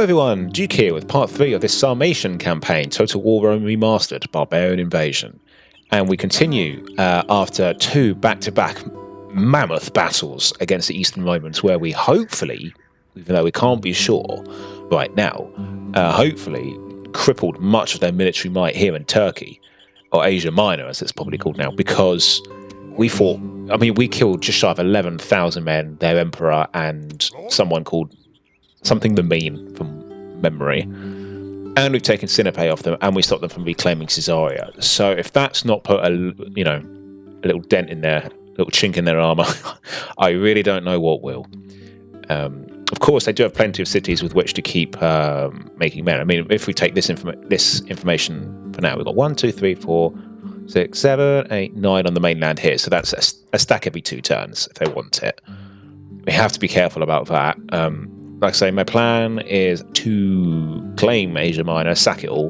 Hello everyone, Duke here with part 3 of this Sarmatian campaign, Total War Rome Remastered, Barbarian Invasion. And we continue after 2 back-to-back mammoth battles against the Eastern Romans, where we hopefully, even though we can't be sure right now, hopefully crippled much of their military might here in Turkey, or Asia Minor as it's probably called now, because we fought, I mean, we killed just shy of 11,000 men, their emperor, and someone called something the Mean from memory. And we've taken Sinope off them, and we stopped them from reclaiming Caesarea. So if that's not put a little dent in their, little chink in their armour, I really don't know what will. Of course, they do have plenty of cities with which to keep making men. I mean, if we take this information for now, we've got 1, 2, 3, 4, 6, 7, 8, 9 on the mainland here. So that's a stack every 2 turns if they want it. We have to be careful about that. Like I say, my plan is to claim Asia Minor, sack it all,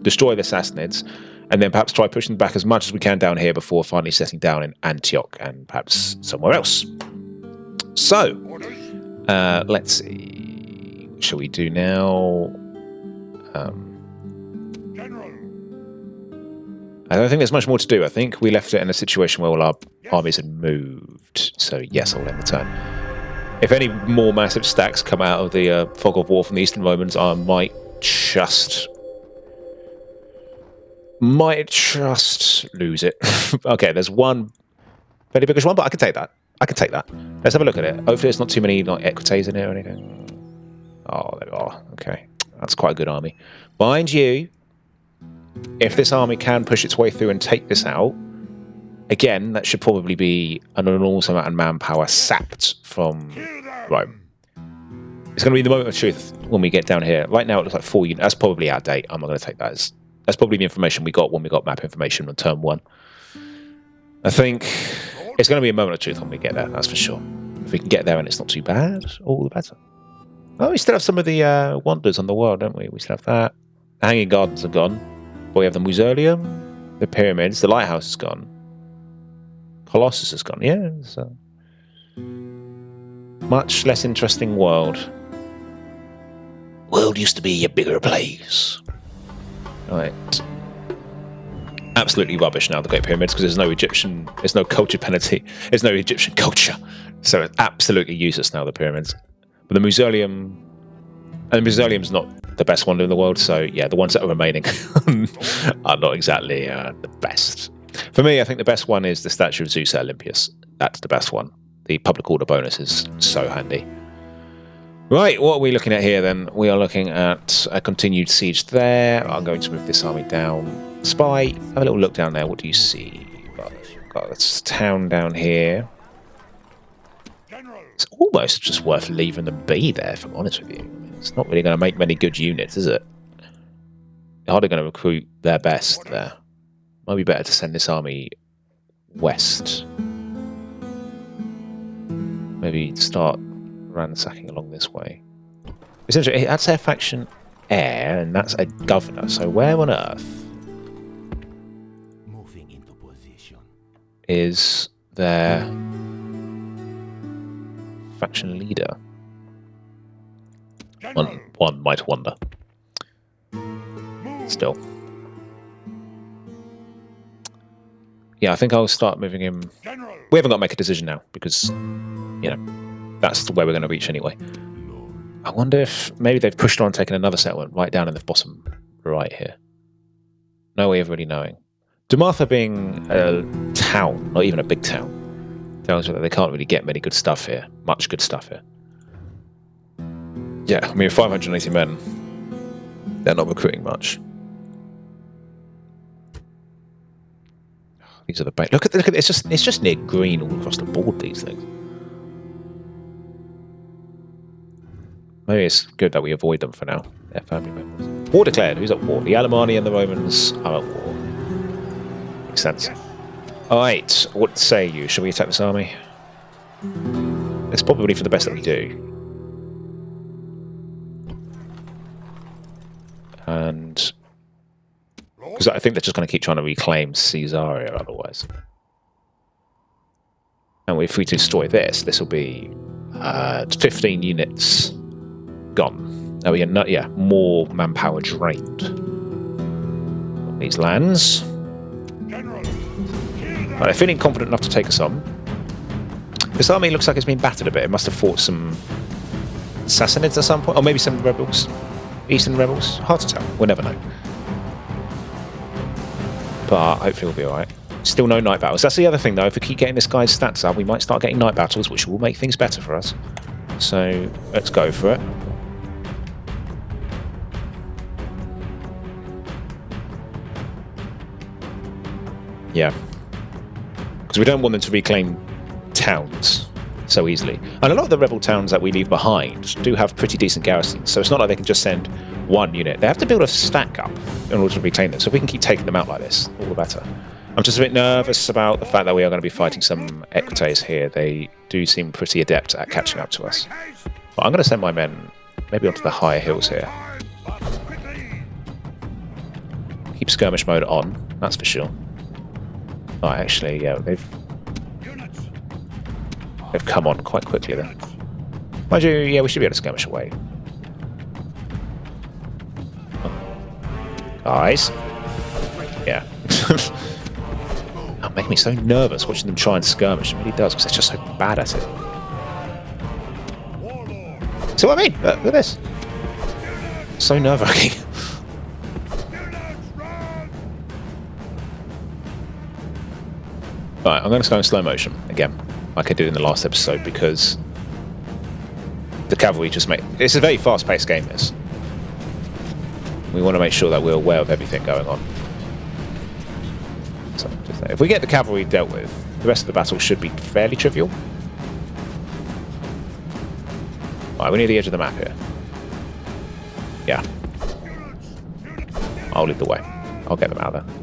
destroy the Sassanids, and then perhaps try pushing them back as much as we can down here before finally settling down in Antioch and perhaps somewhere else. So, let's see. What shall we do now? I don't think there's much more to do. I think we left it in a situation where all our armies had moved. So, yes, I'll end the turn. If any more massive stacks come out of the fog of war from the Eastern Romans, I might just lose it. Okay, there's one very biggish one, but I can take that. I can take that. Let's have a look at it. Hopefully there's not too many equites in here or anything. Oh, there we are. Okay, that's quite a good army. Mind you, if this army can push its way through and take this out, again, that should probably be an enormous amount of manpower sapped from Rome. It's going to be the moment of truth when we get down here. Right now, it looks like 4 units. That's probably our date. I'm not going to take that. That's probably the information we got when we got map information on turn 1. I think it's going to be a moment of truth when we get there, that's for sure. If we can get there and it's not too bad, all the better. Oh, we still have some of the wonders on the world, don't we? We still have that. The Hanging Gardens are gone. But we have the Mausoleum, the pyramids, the lighthouse is gone. Colossus has gone, yeah. So much less interesting world. World used to be a bigger place. Right. Absolutely rubbish now, the Great Pyramids, because there's no culture penalty. There's no Egyptian culture. So it's absolutely useless now, the pyramids. But the Mausoleum, and the Mausoleum's not the best wonder in the world, so yeah, the ones that are remaining are not exactly the best. For me, I think the best one is the statue of Zeus at Olympias. That's the best one. The public order bonus is so handy. Right, what are we looking at here then? We are looking at a continued siege there. I'm going to move this army down. Spy, have a little look down there. What do you see? Got this town down here. It's almost just worth leaving them be there, if I'm honest with you. It's not really going to make many good units, is it? They're hardly going to recruit their best there. Might be better to send this army west. Maybe start ransacking along this way. Essentially, that's their faction heir, and that's a governor. So where on earth moving into position is their faction leader? One might wonder. Still. Yeah, I think I'll start moving him. We haven't got to make a decision now because, you know, that's where we're going to reach anyway. I wonder if maybe they've pushed on taking another settlement right down in the bottom right here. No way of really knowing. Dumatha being a town, not even a big town, tells me that they can't really get many good stuff here. Much good stuff here. Yeah, I mean, 580 men. They're not recruiting much. These are the look at it's just near green all across the board, these things. Maybe it's good that we avoid them for now. They're family members. War declared. Who's at war? The Alemanni and the Romans are at war. Makes sense. Alright, what say you? Shall we attack this army? It's probably for the best that we do. And because I think they're just going to keep trying to reclaim Caesarea otherwise. And if we destroy this, this will be 15 units gone. Oh, yeah, more manpower drained. These lands. Right, they're feeling confident enough to take us on. This army looks like it's been battered a bit. It must have fought some Sassanids at some point, or maybe some rebels, Eastern rebels. Hard to tell. We'll never know. But hopefully we'll be all right. Still no night battles. That's the other thing, though. If we keep getting this guy's stats up, we might start getting night battles, which will make things better for us. So let's go for it. Yeah. Because we don't want them to reclaim towns so easily. And a lot of the rebel towns that we leave behind do have pretty decent garrisons, so it's not like they can just send one unit. They have to build a stack up in order to reclaim them, so if we can keep taking them out like this, all the better. I'm just a bit nervous about the fact that we are going to be fighting some Equites here. They do seem pretty adept at catching up to us. But I'm going to send my men maybe onto the higher hills here. Keep skirmish mode on, that's for sure. Oh, actually, yeah, they've come on quite quickly then. Mind you, yeah, we should be able to skirmish away. Guys. Yeah. That makes me so nervous watching them try and skirmish. It really does, because they're just so bad at it. See what I mean? Look at this. So nerve-wracking. Right, I'm going to go in slow motion again, like I did in the last episode, because the cavalry just make... It's a very fast-paced game, this. We want to make sure that we're aware of everything going on. So, if we get the cavalry dealt with, the rest of the battle should be fairly trivial. Right, we're near the edge of the map here. Yeah. I'll lead the way. I'll get them out of there.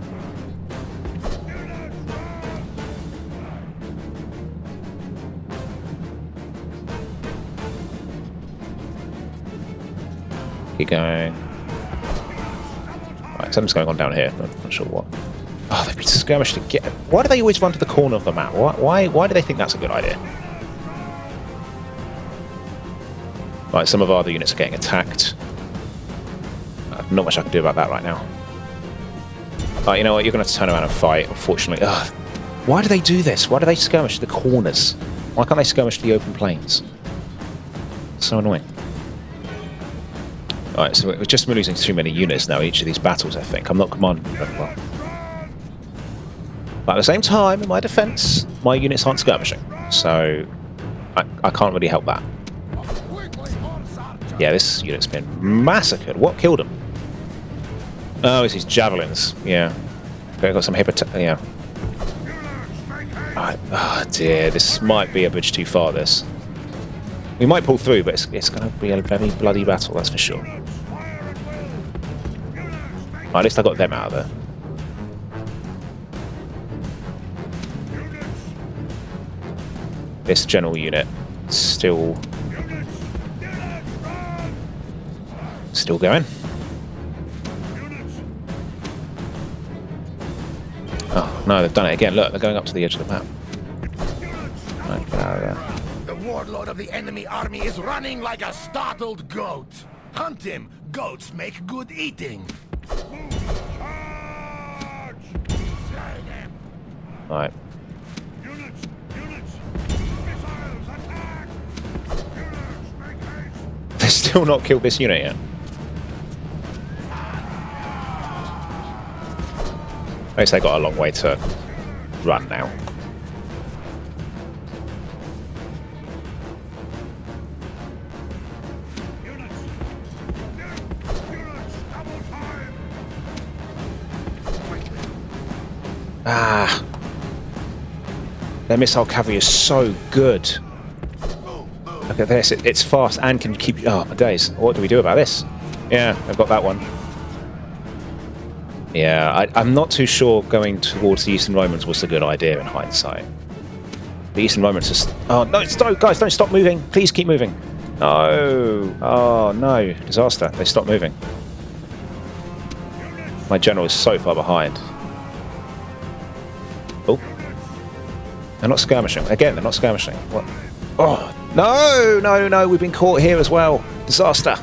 Keep going. Right, something's going on down here. I'm not sure what. Oh, they've been skirmished again. Why do they always run to the corner of the map? Why do they think that's a good idea? Right, some of our other units are getting attacked. Not much I can do about that right now. Right, you know what? You're going to have to turn around and fight, unfortunately. Ugh. Why do they do this? Why do they skirmish to the corners? Why can't they skirmish to the open plains? So annoying. Alright, so we're just losing too many units now in each of these battles, I think. I'm not commanding very well. But at the same time, in my defense, my units aren't skirmishing. So I can't really help that. Yeah, this unit's been massacred. What killed him? Oh, it's his javelins. Yeah. Okay, got some yeah. Oh dear, this might be a bridge too far, this. We might pull through, but it's going to be a very bloody battle, that's for sure. At least I got them out of there. This general unit still going. Oh no, they've done it again. Look, they're going up to the edge of the map. Right, get out of there. The warlord of the enemy army is running like a startled goat. Hunt him. Goats make good eating. Right. They've still not killed this unit yet. At least they got a long way to run now. Ah. Their missile cavalry is so good. Look at this, it's fast and can keep... Oh, my days. What do we do about this? Yeah, I've got that one. Yeah, I'm not too sure going towards the Eastern Romans was a good idea in hindsight. The Eastern Romans just... Oh, no, stop, guys, don't stop moving. Please keep moving. No. Oh, no. Disaster. They stopped moving. My general is so far behind. Oh. They're not skirmishing. Again, they're not skirmishing. What? Oh, no, no, no. We've been caught here as well. Disaster.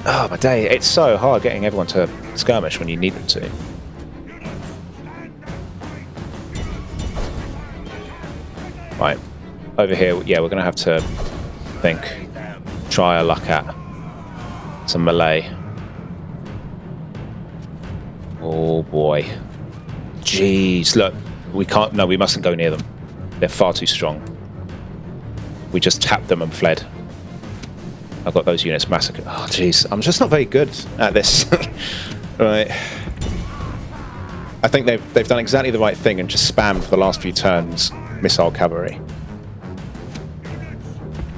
Oh my day, it's so hard getting everyone to skirmish when you need them to. Right, over here, yeah, we're going to have to, I think, try our luck at some melee. Oh boy. Jeez, look, we can't, no, we mustn't go near them. They're far too strong. We just tapped them and fled. I've got those units massacred. Oh jeez, I'm just not very good at this. Right. I think they've done exactly the right thing and just spammed for the last few turns missile cavalry.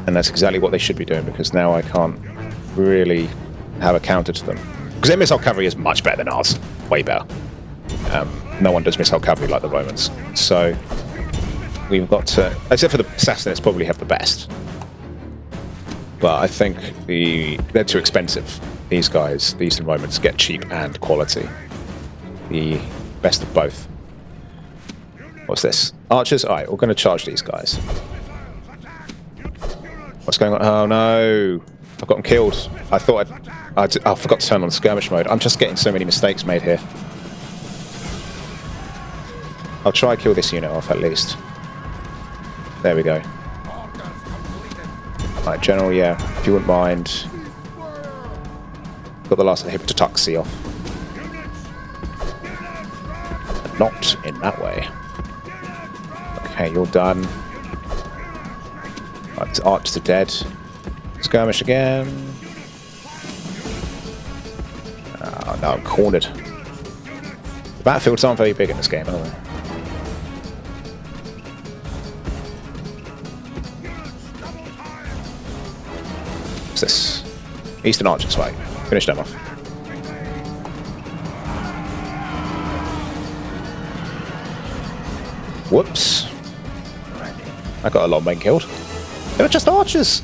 And that's exactly what they should be doing, because now I can't really have a counter to them. Because their missile cavalry is much better than ours. Way better. No one does missile cavalry like the Romans. So we've got to, except for the Sassanids, probably have the best. But I think they're too expensive. These guys, the Eastern Romans, get cheap and quality. The best of both. What's this? Archers? Alright, we're going to charge these guys. What's going on? Oh no! I've got them killed. I thought I forgot to turn on skirmish mode. I'm just getting so many mistakes made here. I'll try kill this unit off at least. There we go. Right, General, yeah, if you wouldn't mind. Got the last of the Hippotataxi off. But not in that way. Okay, you're done. Right, archers are dead. Skirmish again. Oh no, I'm cornered. The battlefields aren't very big in this game, are they? What's this? Eastern Archers, right. Finish them off. Whoops. I got a lot of men killed. They were just archers!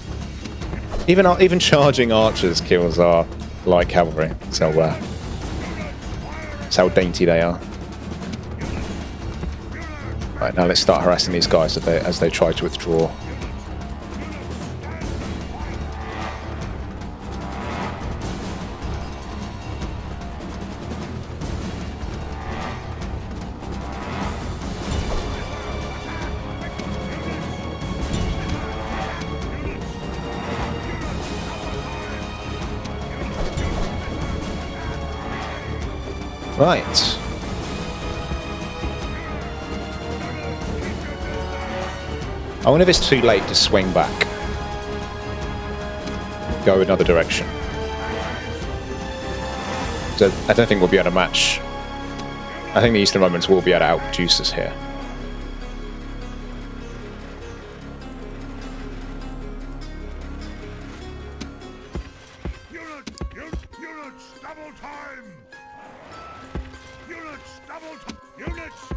Even charging archers kills our light cavalry. So, that's how dainty they are. Right, now let's start harassing these guys as they try to withdraw. Right. I wonder if it's too late to swing back. Go another direction. So I don't think we'll be able to match. I think the Eastern Romans will be able to outproduce us here. Units, double time! Units, double time! Units!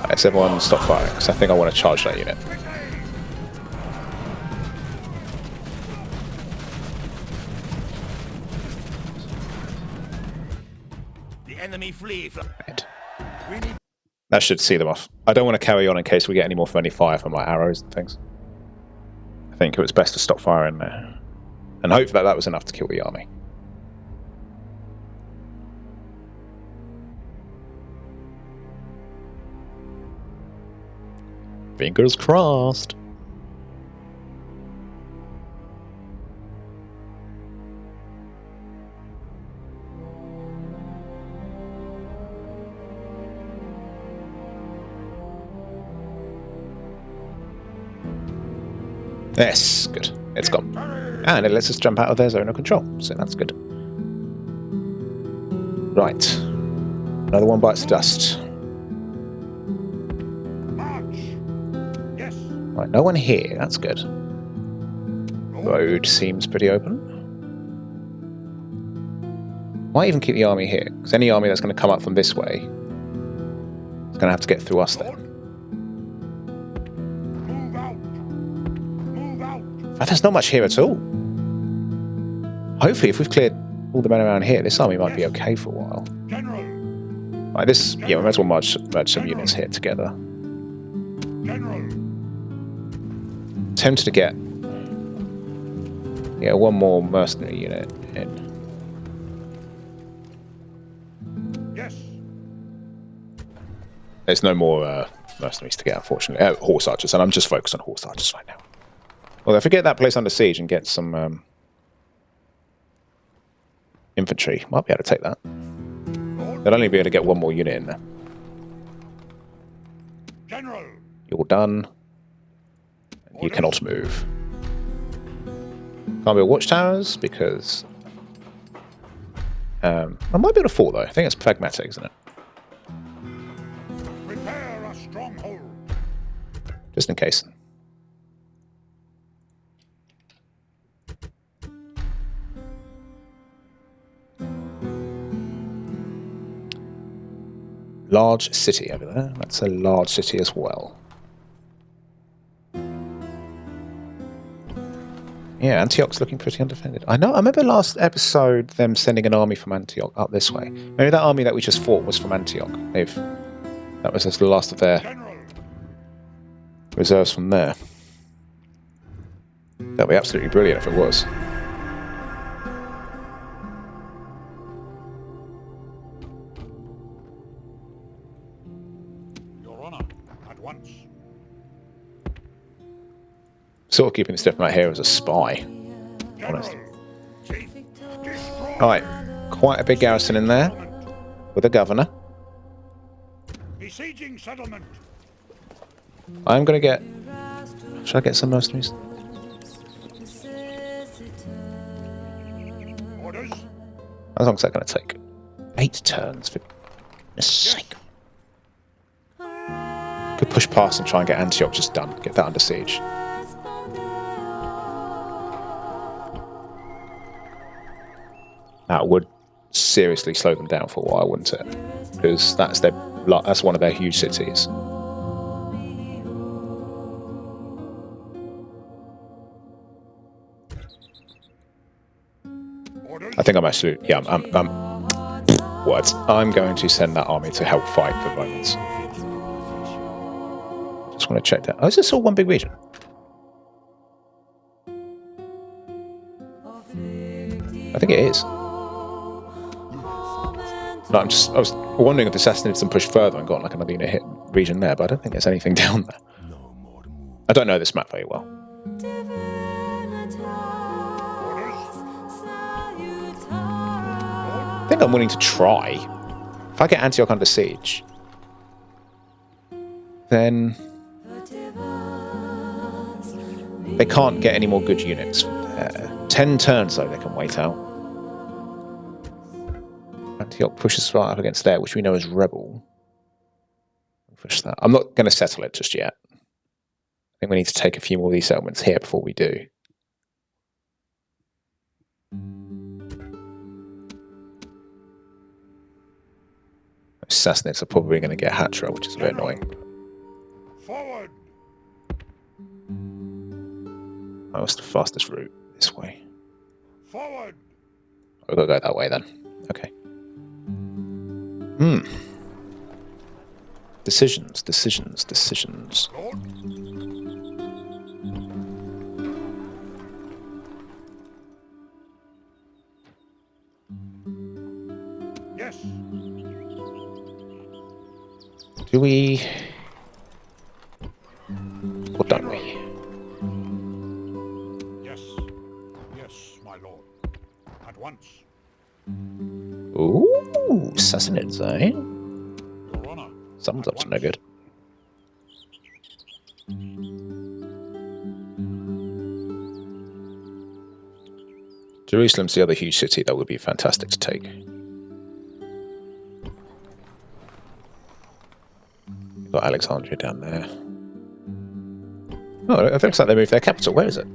Let's everyone stop firing, because I think I want to charge that unit. The enemy flee. Right. That should see them off. I don't want to carry on in case we get any more friendly fire from like arrows and things. I think it was best to stop firing there. And hope that was enough to kill the army. Fingers crossed. Yes, good. It's gone. And it lets us jump out of their zone of control, so that's good. Right. Another one bites the dust. Right, no one here, that's good. Road seems pretty open. Might even keep the army here, because any army that's going to come up from this way is going to have to get through us then. But there's not much here at all. Hopefully, if we've cleared all the men around here, this army might be okay for a while. General, Right, this, yeah, we might as well merge some units here together. General. Tempted to get, yeah, one more mercenary unit in. Yes. There's no more mercenaries to get, unfortunately. Horse archers, and I'm just focused on horse archers right now. Well, if we get that place under siege and get some infantry, might be able to take that. They'll only be able to get one more unit in there. General. You're done. You cannot move. Can't build watchtowers because I might be able to fort though. I think it's pragmatic, isn't it? Prepare a stronghold. Just in case. Large city over there. That's a large city as well. Yeah, Antioch's looking pretty undefended. I know. I remember last episode them sending an army from Antioch up this way. Maybe that army that we just fought was from Antioch. That was just the last of their reserves from there. That'd be absolutely brilliant if it was. Your Honor, at once. Sort of keeping this diplomat here as a spy. Honest. Alright, quite a big garrison in there with a governor. Besieging settlement. I'm gonna get. Should I get some mercenaries? Orders. How long is that gonna take? 8 turns, for goodness sake. Could push past and try and get Antioch just done. Get that under siege. That would seriously slow them down for a while, wouldn't it? Because that's one of their huge cities. I think I'm actually, yeah, I'm going to send that army to help fight for the Romans. Just want to check that. Oh, is this all one big region? I think it is. No, I was wondering if the Sassanids had pushed further and got like another unit hit region there, but I don't think there's anything down there. I don't know this map very well. I think I'm willing to try. If I get Antioch under siege, then they can't get any more good units from there. 10 turns though they can wait out. Antioch pushes right up against there, which we know is rebel. Push that. I'm not going to settle it just yet. I think we need to take a few more of these settlements here before we do. Sassanids are probably going to get Hatra, which is a bit annoying. Forward. Oh, what's the fastest route? This way. Forward. We've got to go that way then. Okay. Decisions. Lord. Yes. Do we... Or don't we? Yes. Yes, my lord. At once. Ooh, Sassanids, eh? Your Honor. Someone's up to no good. Jerusalem's the other huge city that would be fantastic to take. We've got Alexandria down there. Oh, it looks like they moved their capital. Where is it?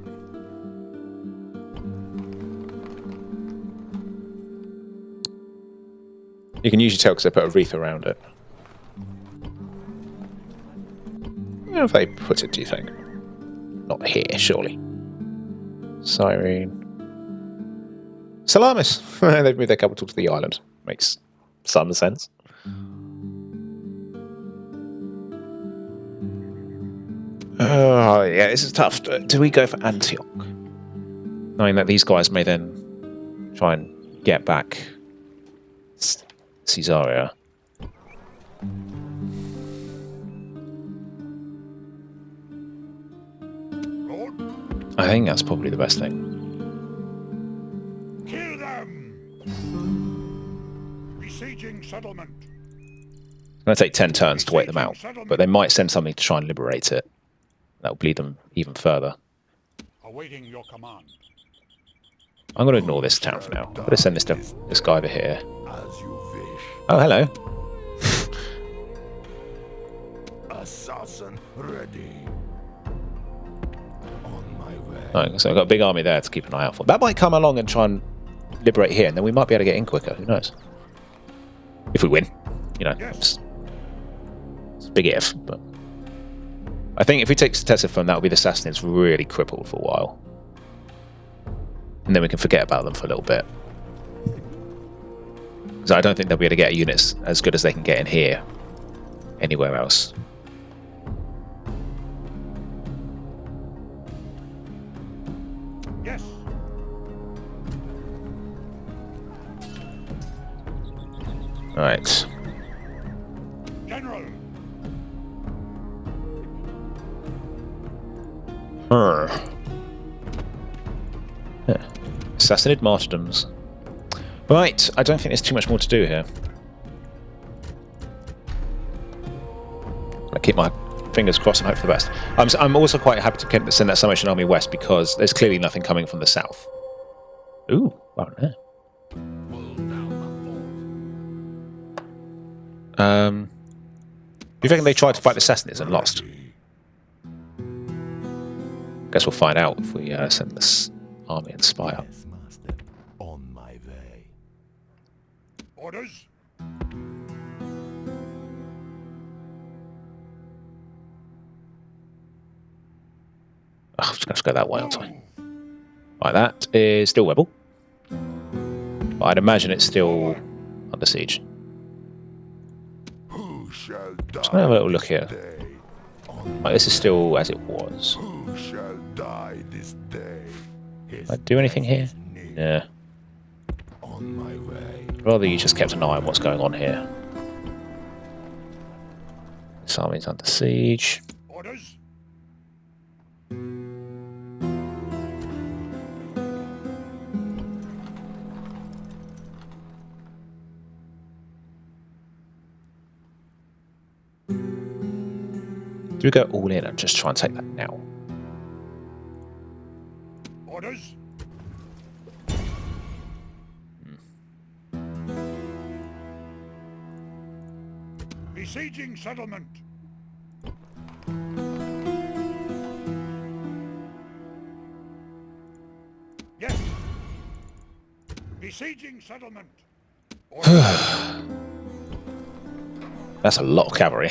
You can usually tell because they put a wreath around it. Where have they put it, do you think? Not here, surely. Cyrene. Salamis! They've moved their capital to the island. Makes some sense. Oh, yeah, this is tough. Do we go for Antioch? Knowing that these guys may then try and get back Caesarea. Lord, I think that's probably the best thing. kill them! Besieging settlement. It's going to take 10 turns to wait them out, but they might send something to try and liberate it. That'll bleed them even further. Awaiting your command. I'm going to ignore this town for now. I'm going to send this guy over here. As you wish. Oh, hello. Assassin ready. On my way. Right, so I've got a big army there to keep an eye out for. That might come along and try and liberate here, and then we might be able to get in quicker. Who knows? If we win. You know, it's a big if, but... I think if we take Ctesiphon, that will be the Sassanids really crippled for a while. And then we can forget about them for a little bit. Because I don't think they'll be able to get units as good as they can get in here anywhere else. Yes. Alright. General. Yeah. Sassanid martyrdoms. Right, I don't think there's too much more to do here. I keep my fingers crossed and hope for the best. I'm also quite happy to send that Sarmatian army west because there's clearly nothing coming from the south. Ooh, wow, yeah. You reckon they tried to fight the Sassanids and lost? Guess we'll find out if we send this army and spy up. On my way. Orders. Oh, I'm just going to go that way, aren't I? Right, that is still Webble. But I'd imagine it's still under siege. Who shall die? Just gonna have a little look here. Day? Right, this is still as it was. Who shall die this day? Did I do anything here? Yeah. On my way. Rather you just kept an eye on what's going on here. This army's under siege. Orders. Do we go all in and just try and take that now? Orders. Besieging settlement. Yes. Besieging settlement. That's a lot of cavalry.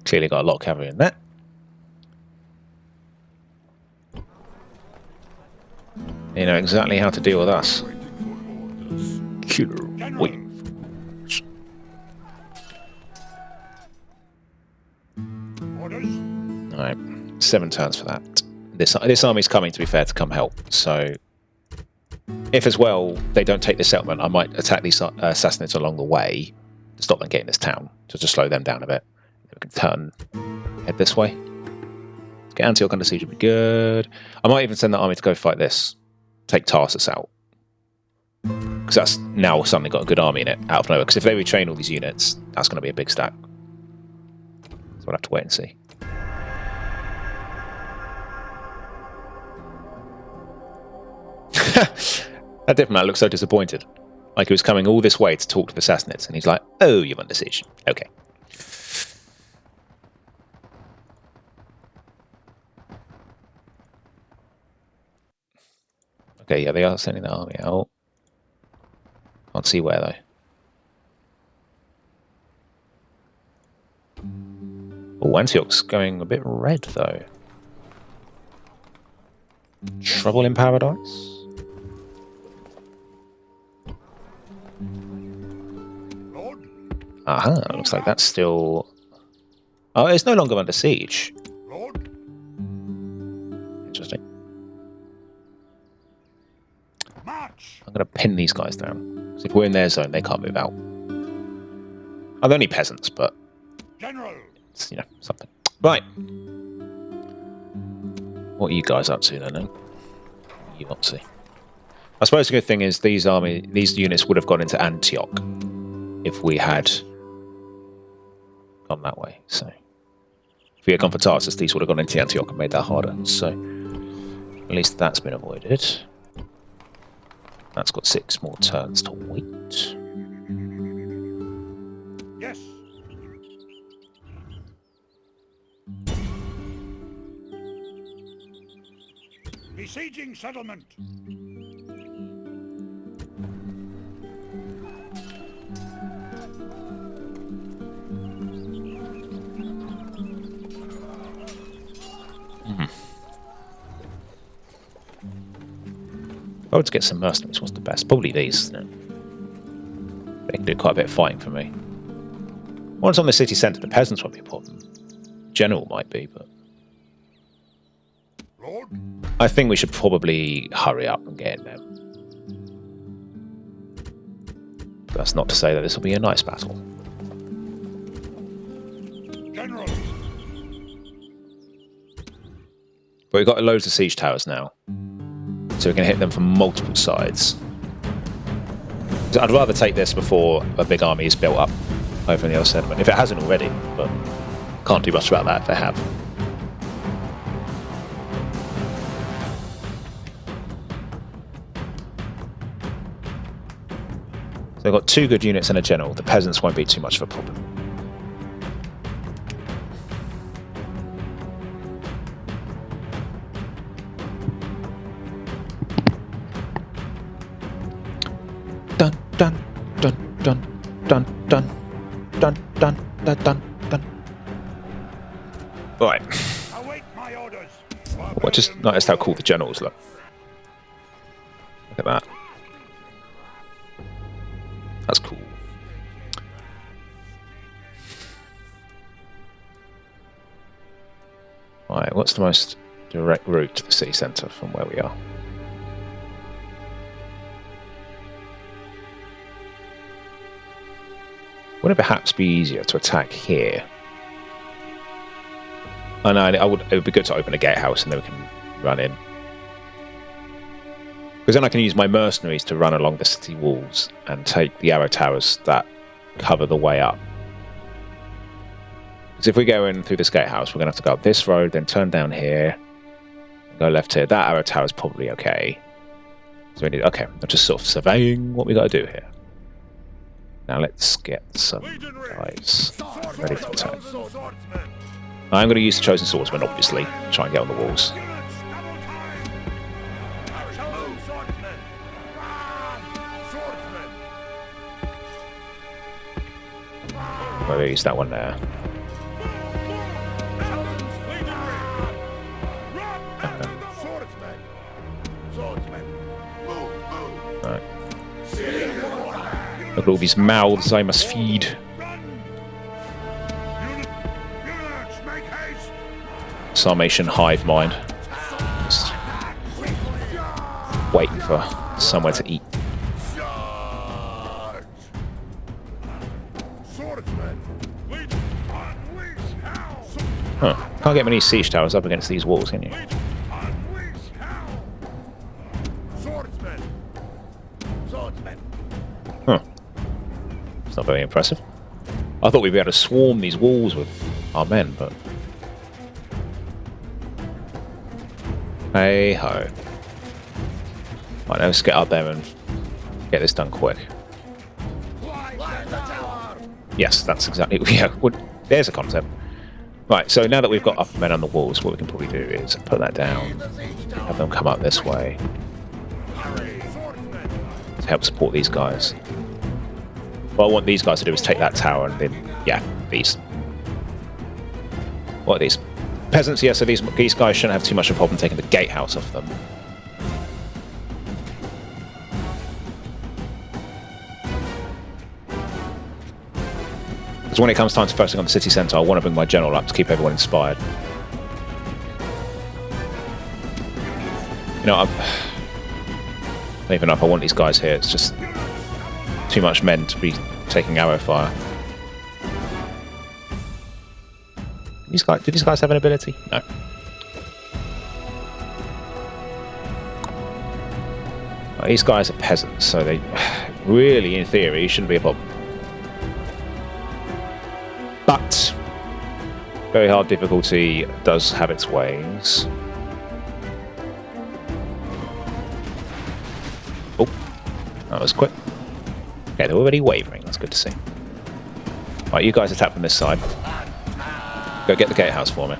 Clearly got a lot of cavalry in that. You know exactly how to deal with us. Killer. Wait. Orders. Alright. 7 turns for that. This army's coming, to be fair, to come help. So, if as well they don't take this settlement, I might attack these Sassanids along the way to stop them getting this town, just to slow them down a bit. We can turn, head this way. Get Antioch under siege would be good. I might even send that army to go fight this. Take Tarsus out. Because that's now suddenly got a good army in it, out of nowhere. Because if they retrain all these units, that's going to be a big stack. So we'll have to wait and see. That diplomat looks so disappointed. Like he was coming all this way to talk to the Sassanids, and he's like, oh, you're under siege. Okay. Okay, yeah, they are sending the army out. Can't see where, though. Oh, Antioch's going a bit red, though. Trouble in Paradise? Aha, looks like that's still... Oh, it's no longer under siege. Lord. I'm going to pin these guys down. Because if we're in their zone, they can't move out. I'm only peasants, but General. it's, you know, something. Right. What are you guys up to then? Eh? What are you up to? I suppose the good thing is these units would have gone into Antioch if we had gone that way. So if we had gone for Tarsus, these would have gone into Antioch and made that harder. So at least that's been avoided. That's got 6 more turns to wait. Yes. Besieging settlement. If I were to get some mercenaries, what's the best? Probably these. No. They can do quite a bit of fighting for me. Once on the city centre, the peasants won't be a problem. General might be, but... Lord? I think we should probably hurry up and get in there. That's not to say that this will be a nice battle. General. But we've got loads of siege towers now. So we can hit them from multiple sides. So I'd rather take this before a big army is built up over in the other settlement. If it hasn't already, but can't do much about that if they have. So they've got 2 good units and a general. The peasants won't be too much of a problem. Dun dun dun dun dun dun dun dun dun dun dun. Right. Await my orders. I just noticed how cool the generals look. Look at that. That's cool. Right, what's the most direct route to the city centre from where we are? Would it perhaps be easier to attack here? Oh no, it would be good to open a gatehouse and then we can run in. Because then I can use my mercenaries to run along the city walls and take the arrow towers that cover the way up. Because if we go in through this gatehouse, we're going to have to go up this road, then turn down here, go left here. That arrow tower is probably okay. So we need, okay, I'm just sort of surveying what we got to do here. Now let's get some guys ready to attack. I'm going to use the Chosen Swordsman, obviously, to try and get on the walls. I'll use that one there. Right. Look at all these mouths I must feed. Sarmatian hive mind. Just waiting for somewhere to eat. Huh. Can't get many siege towers up against these walls, can you? Huh. It's not very impressive. I thought we'd be able to swarm these walls with our men, but... Hey ho. Right, let's get up there and get this done quick. Yes, that's exactly... Yeah, there's a concept. Right, so now that we've got up men on the walls, what we can probably do is put that down, have them come up this way to help support these guys. What I want these guys to do is take that tower and then, yeah, these. What are these? Peasants, yeah, so these guys shouldn't have too much of a problem taking the gatehouse off them. Because when it comes time to focusing on the city centre, I want to bring my general up to keep everyone inspired. You know, Don't even know if I want these guys here. It's just too much men to be taking arrow fire. Did these guys have an ability? No. Well, these guys are peasants, so they really, in theory, shouldn't be a problem. But very hard difficulty does have its ways. Oh, that was quick. Okay, they're already wavering. That's good to see. Right, you guys attack from this side. Go get the gatehouse for me.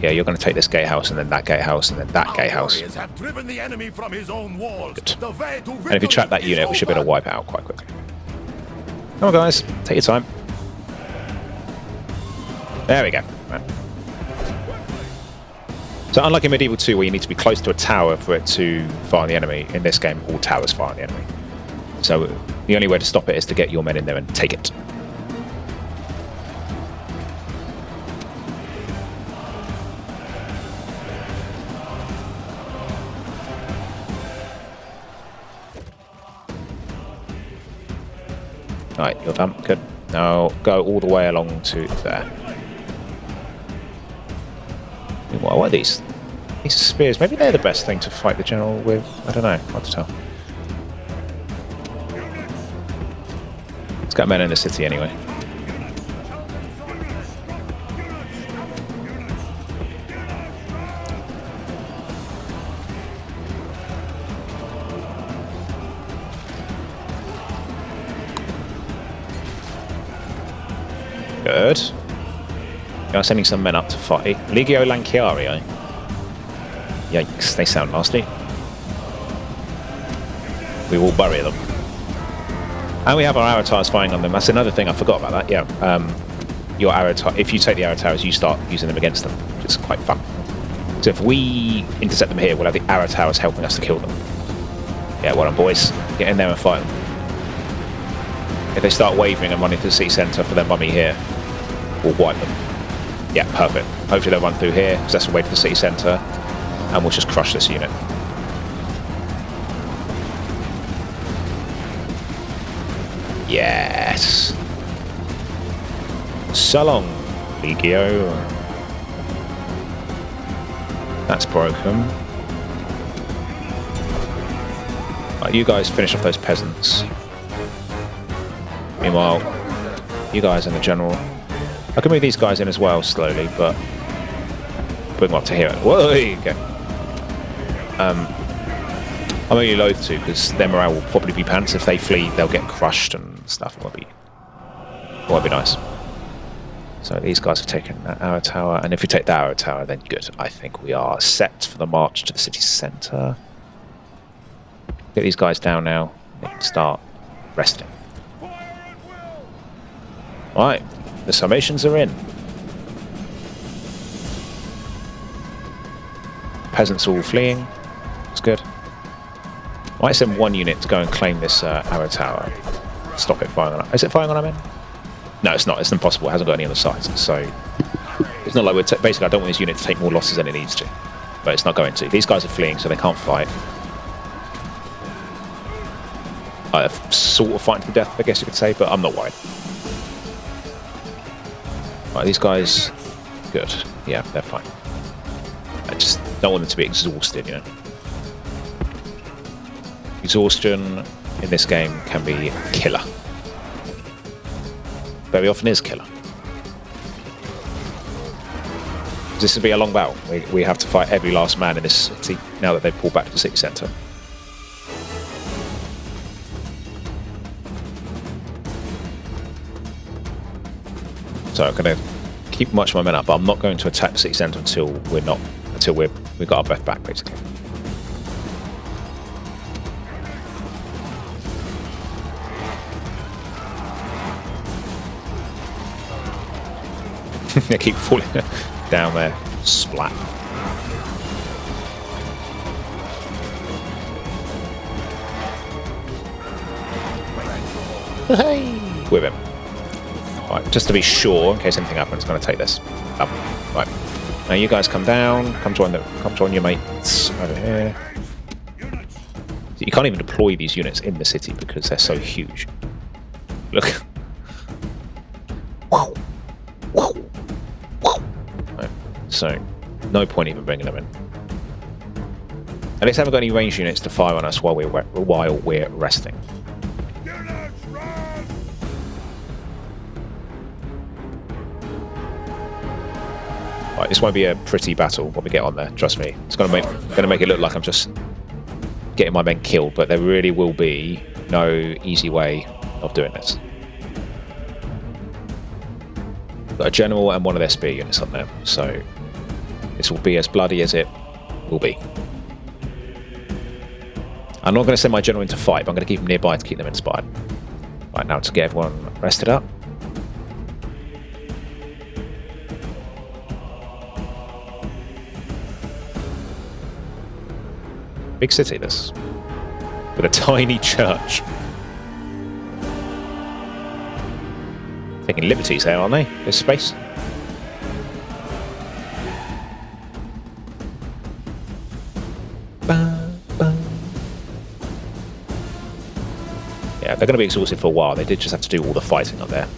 Yeah, you're going to take this gatehouse and then that gatehouse and then that gatehouse. Have driven the enemy from his own walls. Good. And if you trap that unit, we should be able to wipe it out quite quickly. Come on, guys. Take your time. There we go. Right. So unlike in Medieval 2, where you need to be close to a tower for it to fire on the enemy, in this game, all towers fire on the enemy. So the only way to stop it is to get your men in there and take it. Right, you're done. Good. Now go all the way along to there. What are these? These are spears. Maybe they're the best thing to fight the general with. I don't know. Hard to tell. It's got men in the city anyway. Good. We are sending some men up to fight. Legio Lanciarii. Yikes, they sound nasty. We will bury them. And we have our arrow towers firing on them. That's another thing, I forgot about that, yeah. Your arrow if you take the arrow towers, you start using them against them, which is quite fun. So if we intercept them here, we'll have the arrow towers helping us to kill them. Yeah, well done, boys. Get in there and fight them. If they start wavering and running to the city centre for their mummy here, we'll wipe them. Yeah, perfect. Hopefully they'll run through here, because that's the way to the city centre, and we'll just crush this unit. Yes! So long, Legio. That's broken. Right, you guys finish off those peasants. Meanwhile, you guys and the general. I can move these guys in as well slowly, but bring them up to here. Whoa, there you go. I'm only loath to, because their morale will probably be pants. If they flee, they'll get crushed and stuff. It won't be nice. So these guys have taken that arrow tower, and if we take the arrow tower, then good. I think we are set for the march to the city centre. Get these guys down now. They can start resting. Right, the Sarmatians are in. Peasants all fleeing. That's good. Might send one unit to go and claim this arrow tower. Stop it firing on. Is it firing on our men? No, it's not. It's impossible. It hasn't got any other sides. So it's not like we're basically. I don't want this unit to take more losses than it needs to, but it's not going to. These guys are fleeing, so they can't fight. Sort of fighting for death, I guess you could say, but I'm not worried. Right, these guys, good. Yeah, they're fine. I just don't want them to be exhausted, you know. Exhaustion in this game can be killer. Very often is killer. This will be a long battle. We have to fight every last man in this city now that they've pulled back to the city centre. So I'm going to keep much of my men up, but I'm not going to attack the city centre until we've got our breath back, basically. They keep falling down there. Splat. Hey! With him. Right, just to be sure, in case anything happens, I'm going to take this. Right. Now you guys come down. Come join your mates over here. You can't even deploy these units in the city because they're so huge. Look. Whoa. Whoa. Whoa. Right. So, no point even bringing them in. At least I haven't got any ranged units to fire on us while we're resting. Right, this won't be a pretty battle when we get on there. Trust me, it's going to make it look like I'm just getting my men killed, but there really will be no easy way of doing this. Got a general and one of their spear units on there, so this will be as bloody as it will be. I'm not going to send my general into fight, but I'm going to keep them nearby to keep them inspired. Right, now to get everyone rested up. Big city, this. With a tiny church. Taking liberties there, aren't they? There's space. Yeah, they're going to be exhausted for a while. They did just have to do all the fighting up there.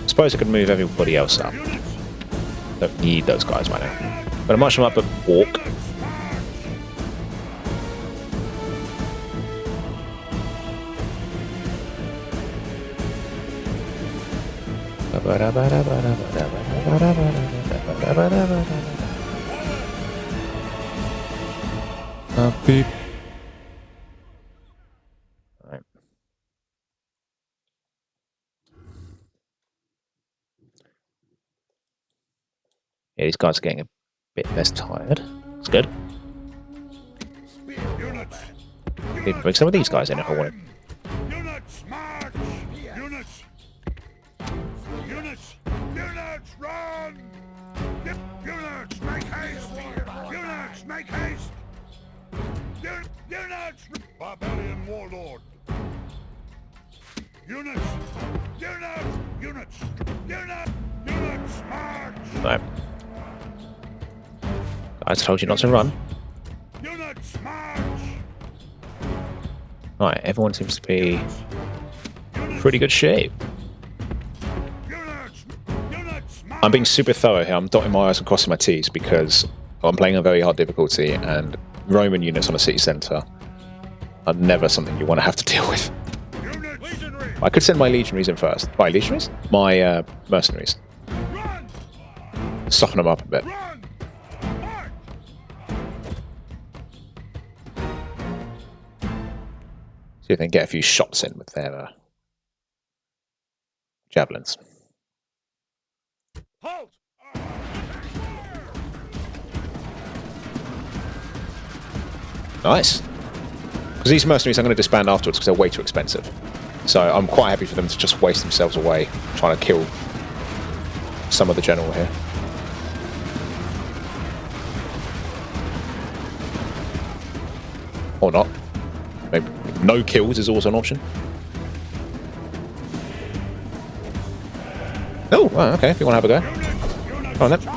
I suppose I could move everybody else up. Don't need those guys right now. I'm going to march them up and walk. Beep. Right. Yeah, these guys are getting a bit less tired. It's good. Maybe bring some of these guys in if I want. Units, march! Units! Units! Units, run! Units, make haste! Units, make haste! Units! Barbarian warlord! Units! Units! Units! Units! Units, march! Right. I told you not to run. Units, march! Right, everyone seems to be in pretty good shape. I'm being super thorough here. I'm dotting my I's and crossing my T's because I'm playing a very hard difficulty, and Roman units on a city centre are never something you want to have to deal with. I could send my legionaries in first. My legionaries? My mercenaries. Soften them up a bit. See if they can get a few shots in with their javelins. Halt! Nice. Because these mercenaries I'm going to disband afterwards because they're way too expensive. So I'm quite happy for them to just waste themselves away trying to kill some of the general here. Or not. Maybe no kills is also an option. Oh, well, okay, if you want to have a go. Come on then.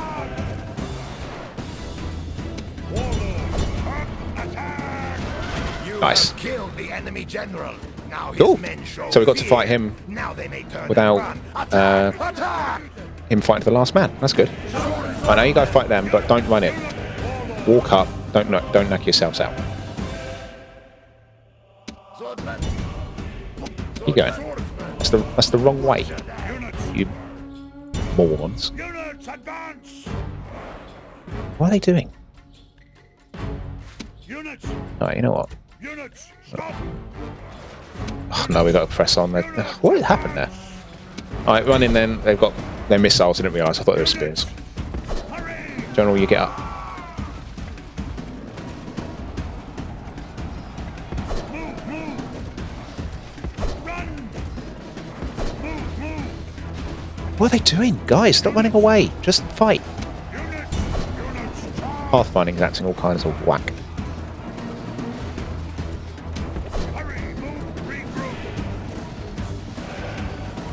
Nice. Killed the enemy general. Now his Cool. men show So we got to fear. fight him Now they may turn without, and run. Attack! Attack! him fighting to the last man. That's good. I know you guys fight them, but don't run it. Walk up. Don't knock yourselves out. Swordman. Keep going. That's the wrong way. You morons. Units, advance! What are they doing? Units! Alright, you know what? Units, stop! Oh, no, we got to press on there. What happened there? Alright, run in then. They've got their missiles. I didn't realise. I thought they were spears. Hurry! General, you get up. Move, move! Run! Move, move! What are they doing? Guys, stop running away. Just fight. Units! Units, charge! Pathfinding's acting all kinds of whack. Hurry, move, regroup!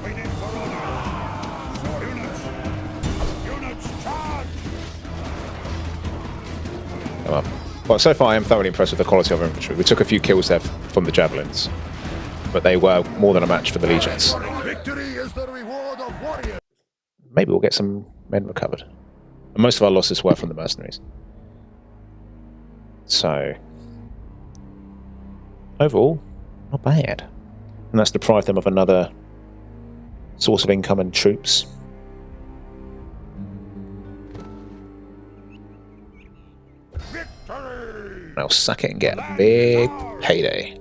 Waiting for orders! Well, so far I am thoroughly impressed with the quality of our infantry. We took a few kills there from the javelins, but they were more than a match for the legions. Victory is the reward of warriors. Maybe we'll get some men recovered. And most of our losses were from the mercenaries. So, overall, not bad. And that's deprived them of another source of income and troops. Victory! Now suck it and get a big payday.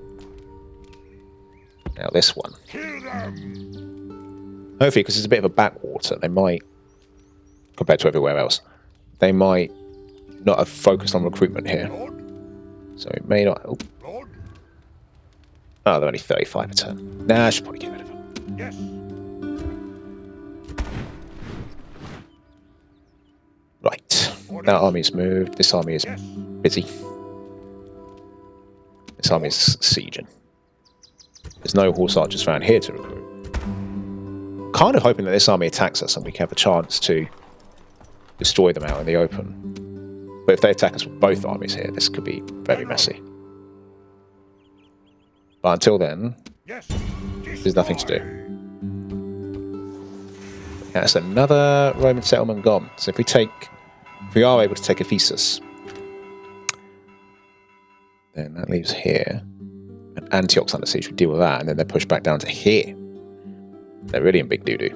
Now this one. Kill them! Hopefully, because it's a bit of a backwater, they might, compared to everywhere else, they might not have focused on recruitment here. Lord? So it may not... Oh, Lord? they're only 35 a turn. Nah, I should probably get rid of them. Yes. Right. That army's moved. This army is Yes. busy. This army is sieging. There's no horse archers around here to recruit. Kind of hoping that this army attacks us and we can have a chance to destroy them out in the open. But if they attack us with both armies here, this could be very messy. But until then, Yes. there's nothing to do. Yeah, that's another Roman settlement gone. So if we are able to take Ephesus, then that leaves here. And Antioch's under siege, we deal with that, and then they're pushed back down to here. They're really in big doo-doo.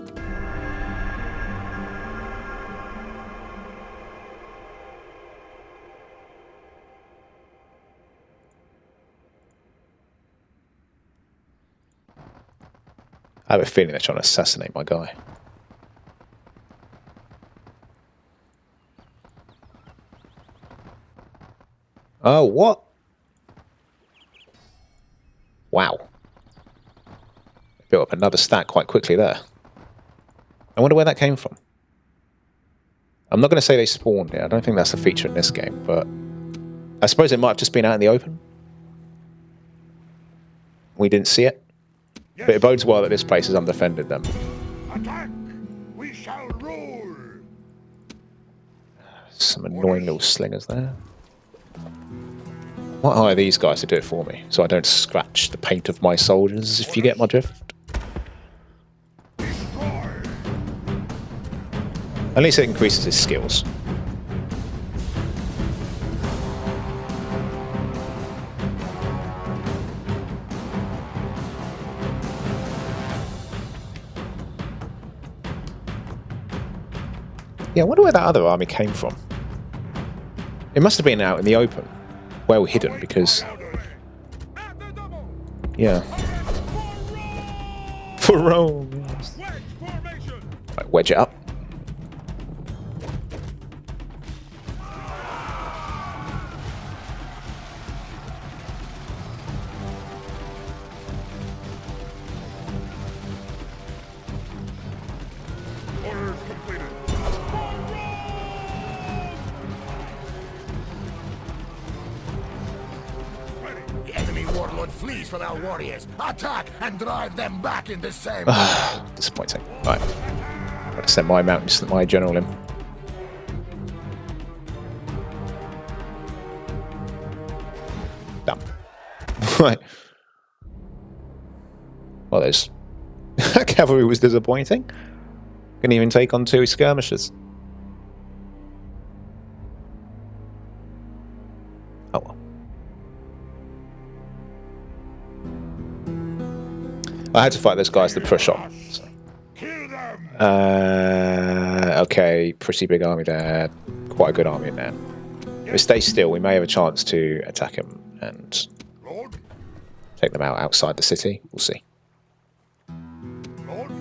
I have a feeling they're trying to assassinate my guy. Oh, what? Wow. Built up another stack quite quickly there. I wonder where that came from. I'm not going to say they spawned it. I don't think that's a feature in this game, but I suppose it might have just been out in the open. We didn't see it. Yes. But it bodes well that this place is undefended then. Attack! We shall rule! Some annoying little slingers there. I might hire these guys to do it for me, so I don't scratch the paint of my soldiers, if you get my drift. Destroy! At least it increases his skills. Yeah, I wonder where that other army came from. It must have been out in the open, well hidden, because... Yeah. For Rome! Yes. Right, wedge it up. Orders completed. Ready. The enemy warlord flees from our warriors. Attack and drive them back in the same. Disappointing. Right. I'm going to send my mountains, my general in. Done. Right. Well, there's... Cavalry was disappointing. Couldn't even take on 2 skirmishers. Oh well. I had to fight those guys to push on. So. Kill them! Okay, pretty big army there. Quite a good army in there. If we stay still, we may have a chance to attack him and Lord? take them out outside the city. We'll see. Lord?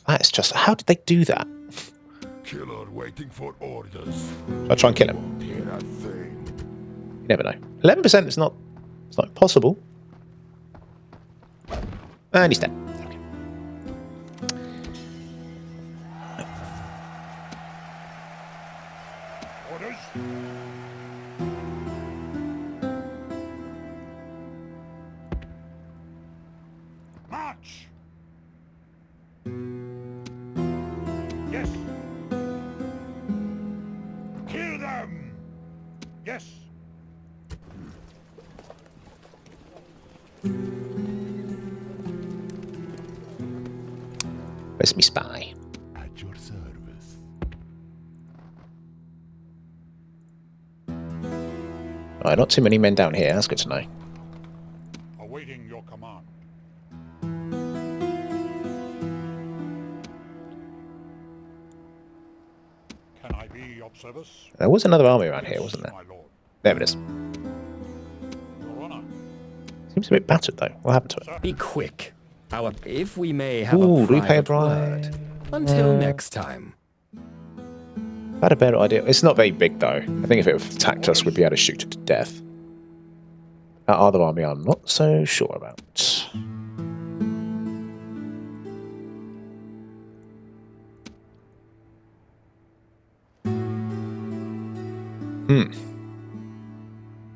That's just... How did they do that? Killer waiting for orders. Should I try and kill him? Hear that thing? You never know. 11% is not... It's not impossible. And he's dead. Okay. Orders? March! Yes. Where's me spy? At your service. Alright, not too many men down here. That's good to know. Awaiting your command. Can I be of service? There was another army around here, wasn't there? My lord. There it is. Your honor. Seems a bit battered though. What happened to it? Be quick. If we may have Ooh, a do we pay a private bribe? word. Until next time. I had a better idea. It's not very big though. I think if it attacked us, we'd be able to shoot it to death. That other army I'm not so sure about.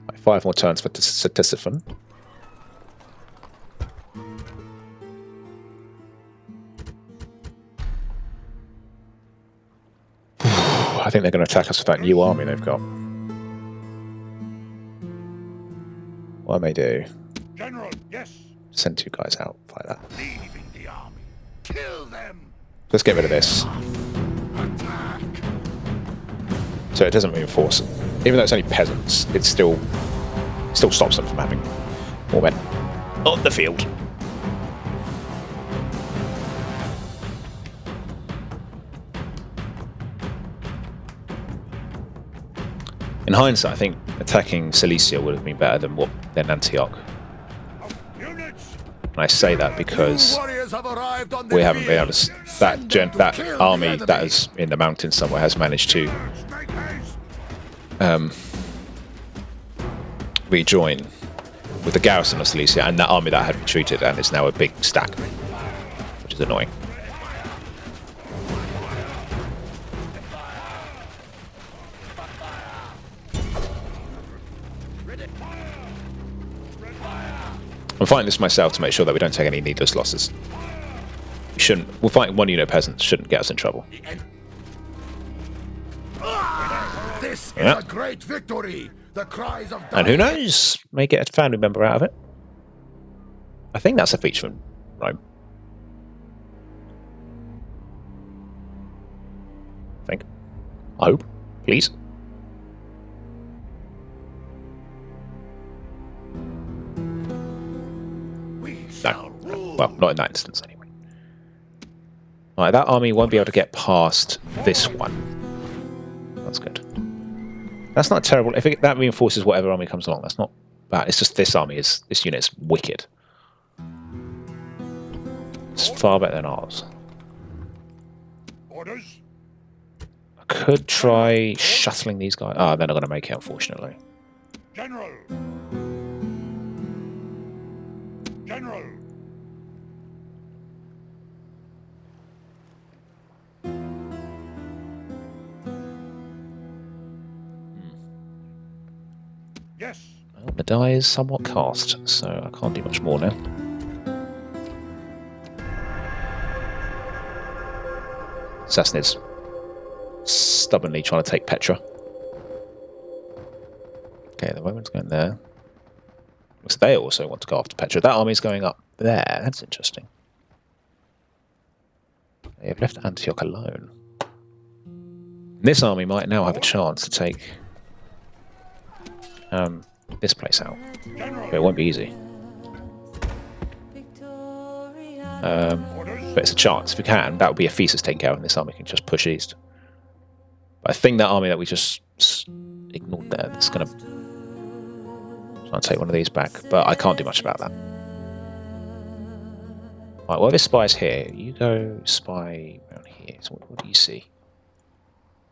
Like 5 more turns for Ctesiphon. I think they're going to attack us with that new army they've got. What I may do, General, yes. send 2 guys out, fight that. Leaving the army. Kill them. Let's get rid of this. Attack. So it doesn't reinforce. Even though it's only peasants, it still stops them from having more men on the field. In hindsight, I think attacking Cilicia would have been better than Antioch. Units. And I say that because Warriors have arrived on the we haven't been able to. field. That Send them to that kill the army enemy. that is in the mountains somewhere has managed to Make haste. rejoin with the garrison of Cilicia and that army that had retreated and is now a big stack, which is annoying. I'm fighting this myself to make sure that we don't take any needless losses. We shouldn't. We're fighting 1 unit of peasants. Shouldn't get us in trouble. This is Yeah. a great victory. The cries of And who knows? May get a family member out of it. I think that's a feature from Rome. I think. I hope. Please. We shall rule. Well, not in that instance, anyway. Alright, that army won't be able to get past this one. That's good. That's not terrible. If that reinforces whatever army comes along, that's not bad. It's just this unit's wicked. It's far better than ours. Orders. I could try shuttling these guys. Oh, they're not going to make it, unfortunately. General. General. Yes. Well, the die is somewhat cast, so I can't do much more now. Sassanids stubbornly trying to take Petra. Okay, the Romans going there. So they also want to go after Petra. That army's going up there. That's interesting. They have left Antioch alone. This army might now have a chance to take this place out. But it won't be easy. But it's a chance. If we can, that would be a thesis taken care of, and this army can just push east. But I think that army that we just ignored there is going to try and take one of these back. But I can't do much about that. Right, well, this spy's here. You go spy around here. So what do you see?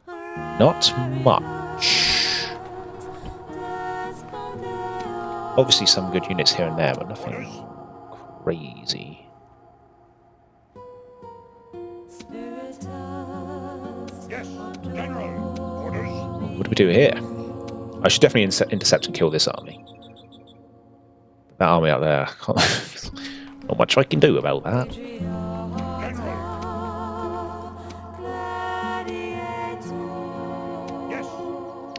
Not much. Obviously some good units here and there, but nothing crazy. Yes. General. Orders. What do we do here? I should definitely intercept and kill this army. That army out there, not much I can do about that. General. Yes.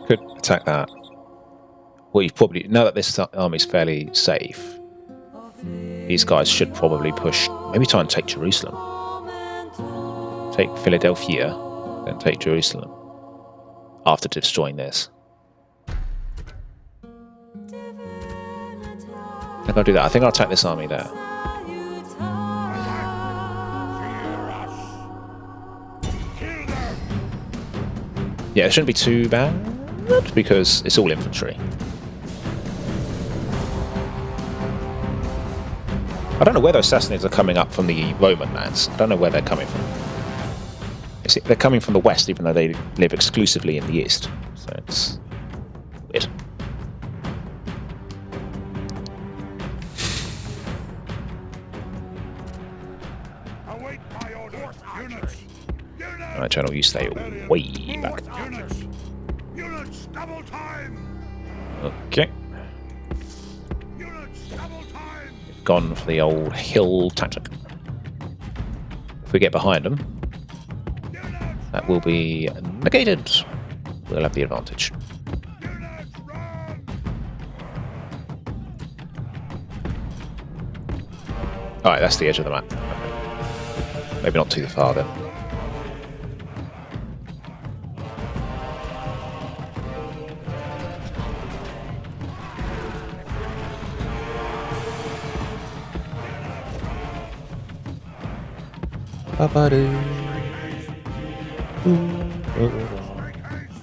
Could attack that. Well, you've probably, now that this army's fairly safe, these guys should probably push. Maybe try and take Jerusalem. Take Philadelphia, then take Jerusalem. After destroying this. I think I'll do that. I think I'll attack this army there. Yeah, it shouldn't be too bad because it's all infantry. I don't know where those Sassanids are coming up from the Roman lands. I don't know where they're coming from. They're coming from the west, even though they live exclusively in the east. So it's weird. Await my orders. Units. Alright, General, you stay way back. Units. Units. Double time. Okay. Units. Double time. Gone for the old hill tactic. If we get behind them, that will be negated. We'll have the advantage. Units. Run. Alright, that's the edge of the map. Maybe not too far then.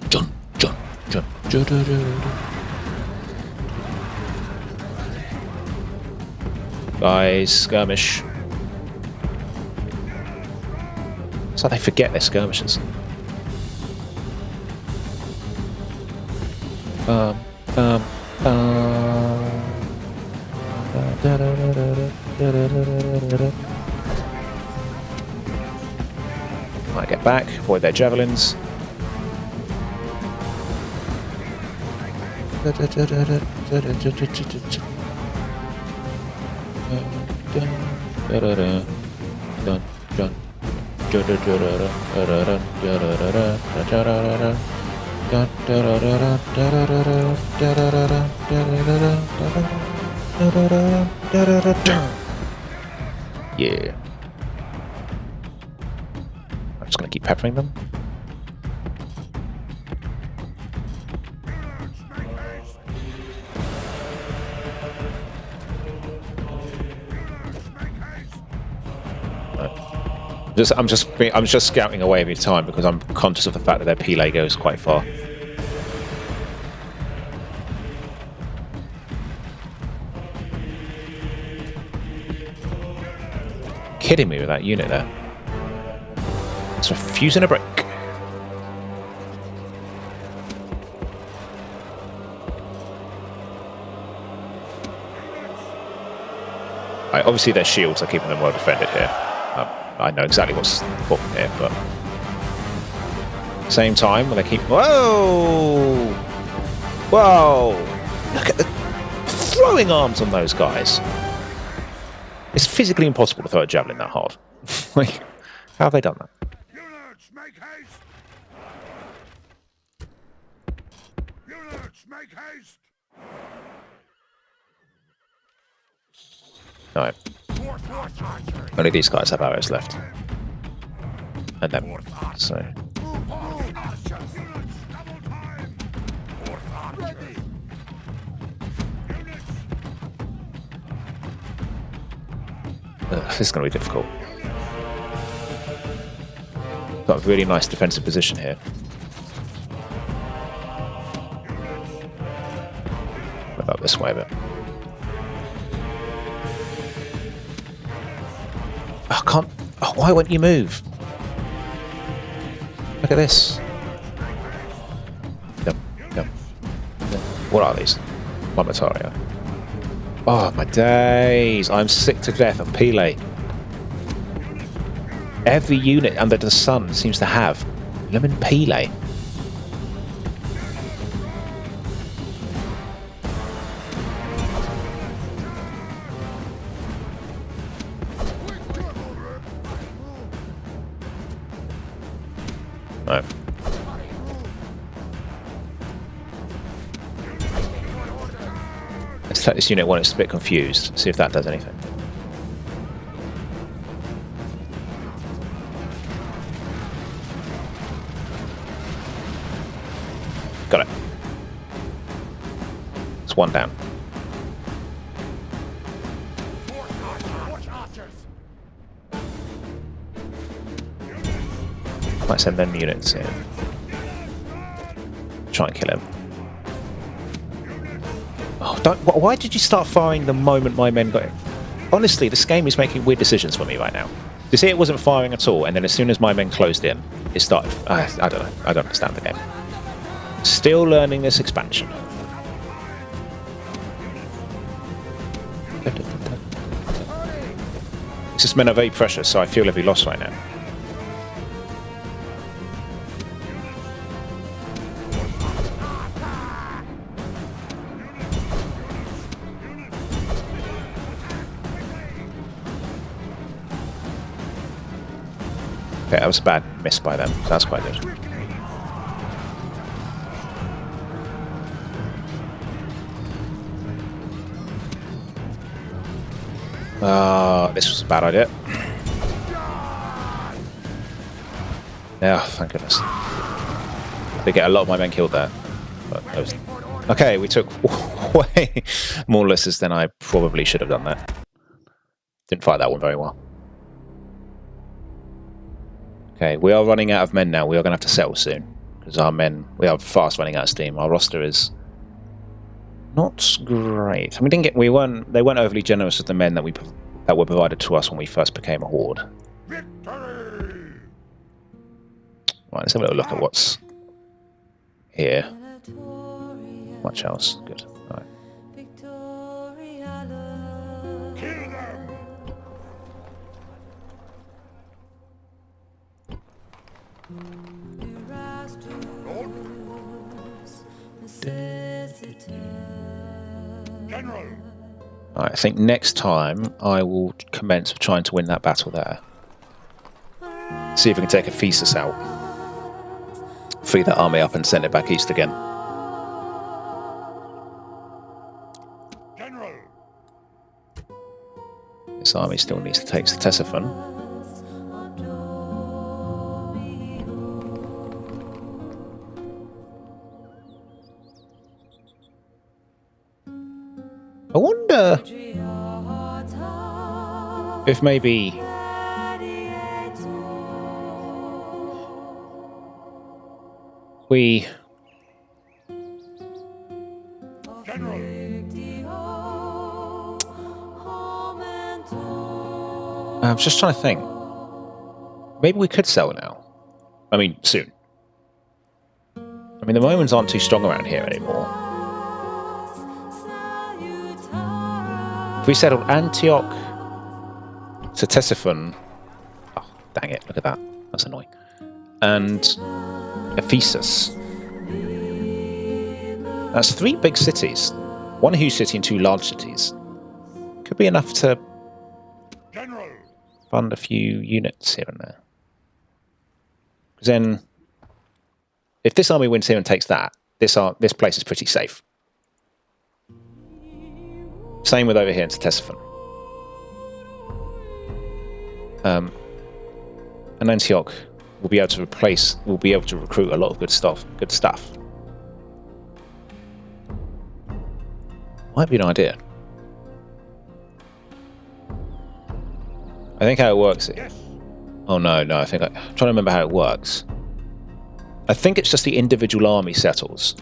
John. Guys, skirmish. So they forget their skirmishes. Might get back, avoid their javelins. Yeah. I'm just going to keep peppering them. I'm just scouting away every time because I'm conscious of the fact that their Pele goes quite far. Kidding me with that unit there. It's a fuse and a brick. Right, obviously their shields are keeping them well defended here. I know exactly what's important here, but same time when they keep. Whoa! Look at the throwing arms on those guys. It's physically impossible to throw a javelin that hard. Like, how have they done that? Units, make haste. Units, make haste. No. Only these guys have arrows left. And then, so. This is going to be difficult. Got a really nice defensive position here. Move up this way a bit. I can't. Oh, why won't you move? Look at this. Yep. What are these? Mamataria. Oh my days! I'm sick to death of Pele. Every unit under the sun seems to have lemon Pele. No. Let's take this unit when it's a bit confused, see if that does anything. That's one down. Might send them units in. Try and kill him. Oh, don't! Why did you start firing the moment my men got in? Honestly, this game is making weird decisions for me right now. You see, it wasn't firing at all, and then as soon as my men closed in, it started. I don't know. I don't understand the game. Still learning this expansion. These men are very precious, so I feel every loss right now. Okay, that was a bad miss by them. So that's quite good. This was a bad idea. Yeah, thank goodness. They get a lot of my men killed there. But okay, we took way more losses than I probably should have done that. Didn't fight that one very well. Okay, we are running out of men now. We are going to have to settle soon. Because our men, we are fast running out of steam. Our roster is not great. I mean, they weren't overly generous with the men that were provided to us when we first became a horde. Victory! Right, let's have a little look at what's here. Much else. Good. All right. Kill them! General! Alright, I think next time I will commence with trying to win that battle there. See if we can take Ephesus out. Free that army up and send it back east again. General! This army still needs to take Ctesiphon. I wonder if maybe we... General! I'm just trying to think. Maybe we could sell now. I mean, soon. I mean, the Romans aren't too strong around here anymore. If we settled Antioch, Ctesiphon, oh, dang it, look at that. That's annoying. And Ephesus. That's 3 big cities. 1 huge city and 2 large cities. Could be enough to General! fund a few units here and there. Because then, if this army wins here and takes that, this place is pretty safe. Same with over here in Ctesiphon. And Antioch will be able to recruit a lot of good stuff. Might be an idea. I think how it works. Yes! Oh no, I'm trying to remember how it works. I think it's just the individual army settles.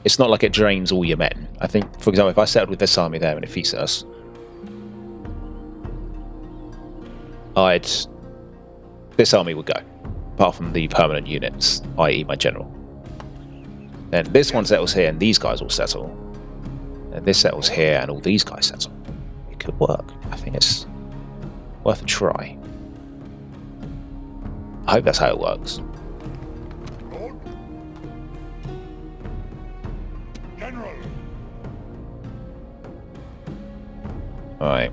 It's not like it drains all your men. I think, for example, if I settled with this army there in Ephesus, this army would go, apart from the permanent units, i.e. my general. Then this one settles here, and these guys will settle. And this settles here, and all these guys settle. It could work. I think it's worth a try. I hope that's how it works. General! Alright.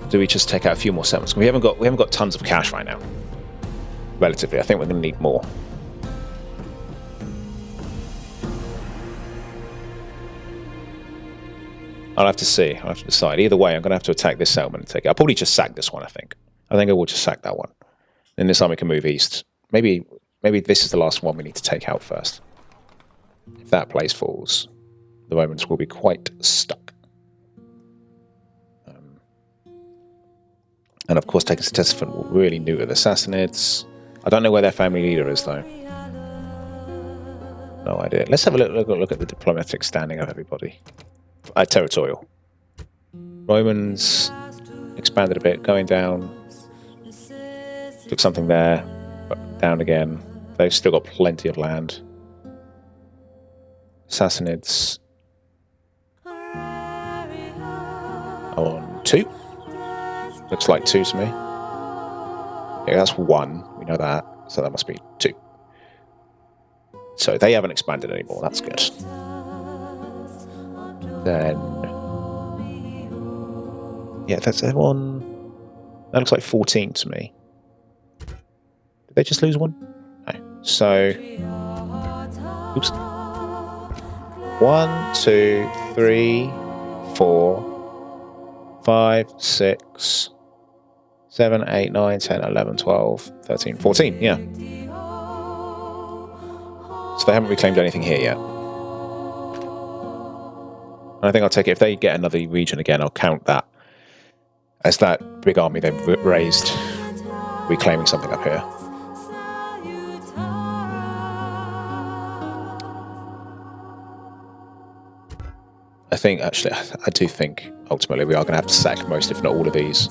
Do we just take out a few more settlements? We haven't got tons of cash right now. Relatively, I think we're going to need more. I'll have to see. I'll have to decide. Either way, I'm going to have to attack this settlement and take it. I'll probably just sack this one, I think. I will just sack that one. Then this army can move east. Maybe maybe this is the last one we need to take out first. If that place falls, the Romans will be quite stuck. And of course, taking Ctesiphon will really neuter the Sassanids. I don't know where their family leader is, though. No idea. Let's have a look at the diplomatic standing of everybody. Territorial. Romans expanded a bit, going down. Took something there, but down again. They've still got plenty of land. Sassanids on 2. Looks like 2 to me. Yeah, that's 1. We know that. So that must be 2. So they haven't expanded anymore. That's good. Then... yeah, that's everyone. That looks like 14 to me. Did they just lose 1? No. So... oops. 1, 2, 3, 4, 5, 6, 7, 8, 9, 10, 11, 12, 13, 14, yeah. So they haven't reclaimed anything here yet. And I think I'll take it, if they get another region again, I'll count that as that big army they've raised, reclaiming something up here. I think, actually, I do think, ultimately, we are going to have to sack most, if not all of these.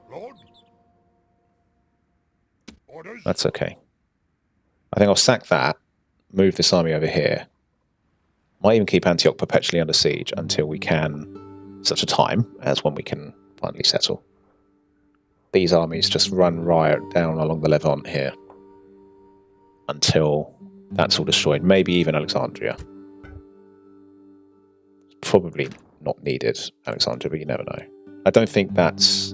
Lord? Orders? That's okay. I think I'll sack that, move this army over here. Might even keep Antioch perpetually under siege until we can, such a time as when we can finally settle. These armies just run riot down along the Levant here until that's all destroyed. Maybe even Alexandria. Probably not needed, Alexandria, but you never know. I don't think that's...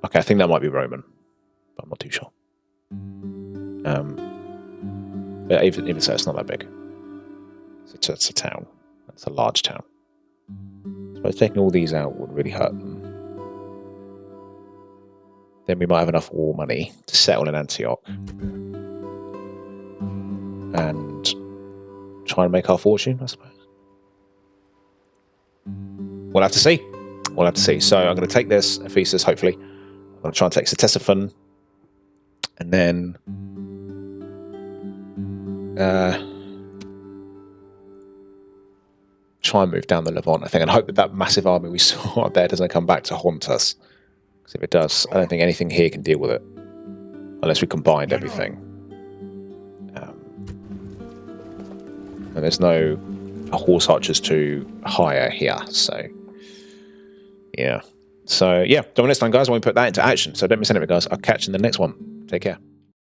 okay, I think that might be Roman, but I'm not too sure. But even so, it's not that big. It's a town. It's a large town. So taking all these out would really hurt them. Then we might have enough war money to settle in Antioch and try and make our fortune, I suppose. We'll have to see. We'll have to see. So I'm going to take this Ephesus, hopefully. I'm going to try and take Ctesiphon, and then try and move down the Levant, I think, and hope that that massive army we saw up there doesn't come back to haunt us. Because if it does, I don't think anything here can deal with it. Unless we combined everything. And there's no horse archers to hire here, so... yeah. So, yeah. Till next time, guys, when we put that into action. So don't miss any of it, guys. I'll catch you in the next one. Take care.